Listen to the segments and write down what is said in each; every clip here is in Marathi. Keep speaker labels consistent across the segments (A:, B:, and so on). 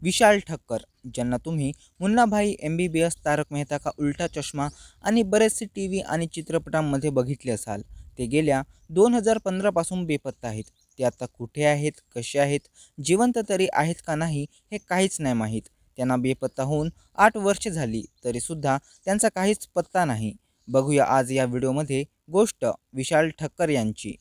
A: विशाल ठक्कर, ज्यांना तुम्ही मुन्ना भाई, MBBS, तारक मेहता का उल्टा चष्मा आणि बरेचसे TV आणि चित्रपटांमध्ये बघितले असाल. ते गेल्या 2015 पासून बेपत्ता आहेत. ते आता कुठे आहेत, कसे आहेत, जिवंत तरी आहेत का नाही हे काहीच नाही माहीत. त्यांना बेपत्ता होऊन 8 वर्षे झाली तरीसुद्धा त्यांचा काहीच पत्ता नाही. बघूया आज या व्हिडिओमध्ये गोष्ट विशाल ठक्कर यांची.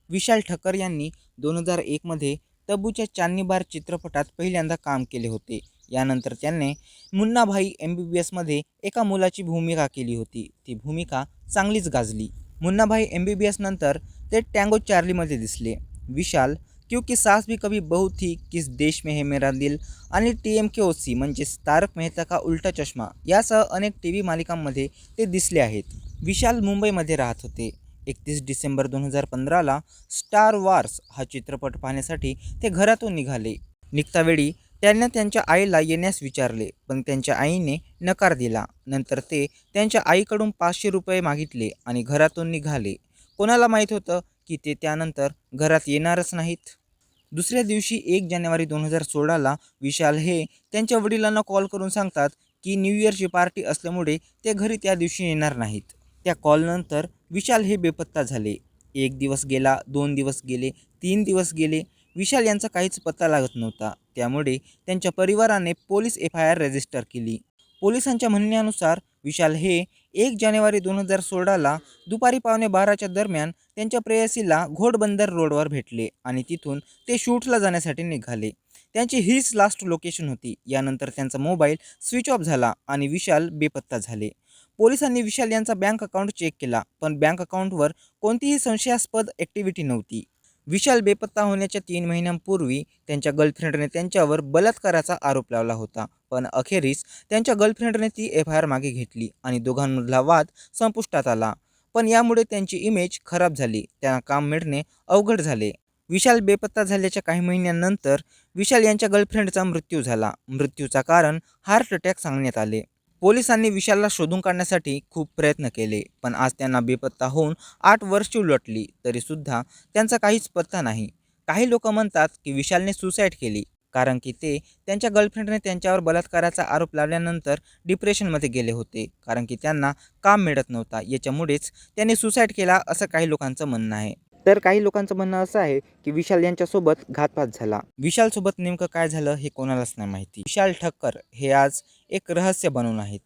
A: विशाल ठक्कर यांनी 2001 मध्ये तब्बूच्या चांदनी बार चित्रपटात पहिल्यांदा काम केले होते. यानंतर त्यांनी मुन्ना भाई, MBBS मध्ये एका मुलाची भूमिका केली होती. ती भूमिका चांगलीच गाजली. मुन्ना भाई, MBBS नंतर ते टँगो चार्लीमध्ये दिसले. विशाल क्योंकि सास भी कभी बहू थी, किस देश में है मेरा दिल आणि TMKOC म्हणजेच तारक मेहता का उल्टा चष्मा यासह अनेक TV मालिकांमध्ये ते दिसले आहेत. विशाल मुंबईमध्ये राहत होते. 31 डिसेंबर 2015ला स्टार वार्स हा चित्रपट पाहण्यासाठी ते घरातून निघाले. निघतावेळी त्यांना त्यांच्या आईला येण्यास विचारले, पण त्यांच्या आईने नकार दिला. नंतर ते त्यांच्या आईकडून 500 रुपये मागितले आणि घरातून निघाले. कोणाला माहीत होतं की ते त्यानंतर घरात येणारच नाहीत. दुसऱ्या दिवशी 1 जानेवारी 2016ला विशाल हे त्यांच्या वडिलांना कॉल करून सांगतात की न्यू इयरची पार्टी असल्यामुळे ते घरी त्या दिवशी येणार नाहीत. त्या कॉलनंतर विशाल हे बेपत्ता झाले. 1 दिवस गेला, 2 दिवस गेले, 3 दिवस गेले. विशाल यांचा काहीच पत्ता लागत नव्हता. त्यामुळे त्यांच्या परिवाराने पोलीस FIR रजिस्टर केली. पोलिसांच्या म्हणण्यानुसार विशाल हे 1 जानेवारी 2016ला दुपारी 11:15च्या दरम्यान त्यांच्या प्रेयसीला घोडबंदर रोडवर भेटले आणि तिथून ते शूटला जाण्यासाठी निघाले. त्यांची हीच लास्ट लोकेशन होती. यानंतर त्यांचा मोबाईल स्विच ऑफ झाला आणि विशाल बेपत्ता झाले. पोलिसांनी विशाल यांचा बँक अकाउंट चेक केला, पण बँक अकाउंटवर कोणतीही संशयास्पद ॲक्टिव्हिटी नव्हती. विशाल बेपत्ता होण्याच्या 3 महिन्यांपूर्वी त्यांच्या गर्लफ्रेंडने त्यांच्यावर बलात्काराचा आरोप लावला होता, पण अखेरीस त्यांच्या गर्लफ्रेंडने ती FIR मागे घेतली आणि दोघांमधला वाद संपुष्टात आला. पण यामुळे त्यांची इमेज खराब झाली. त्यांना काम मिळणे अवघड झाले. विशाल बेपत्ता झाल्याच्या काही महिन्यांनंतर विशाल यांच्या गर्लफ्रेंडचा मृत्यू झाला. मृत्यूचा कारण हार्ट अटॅक सांगण्यात आले. पोलिसांनी विशालला शोधून काढण्यासाठी खूप प्रयत्न केले, पण आज त्यांना बेपत्ता होऊन 8 वर्षे उलटली तरीसुद्धा त्यांचा काहीच पत्ता नाही. काही लोक म्हणतात की विशालने सुसाईड केली, कारण की ते त्यांच्या गर्लफ्रेंडने त्यांच्यावर बलात्काराचा आरोप लावल्यानंतर डिप्रेशनमध्ये गेले होते, कारण की त्यांना काम मिळत नव्हता. याच्यामुळेच त्यांनी सुसाईड केला असं काही लोकांचं म्हणणं आहे. तर काही लोकांचं म्हणणं असं आहे की विशाल यांच्यासोबत घातपात झाला. विशालसोबत नेमकं काय झालं हे कोणालाच नाही माहिती. विशाल ठक्कर हे आज एक रहस्य बनून आहेत.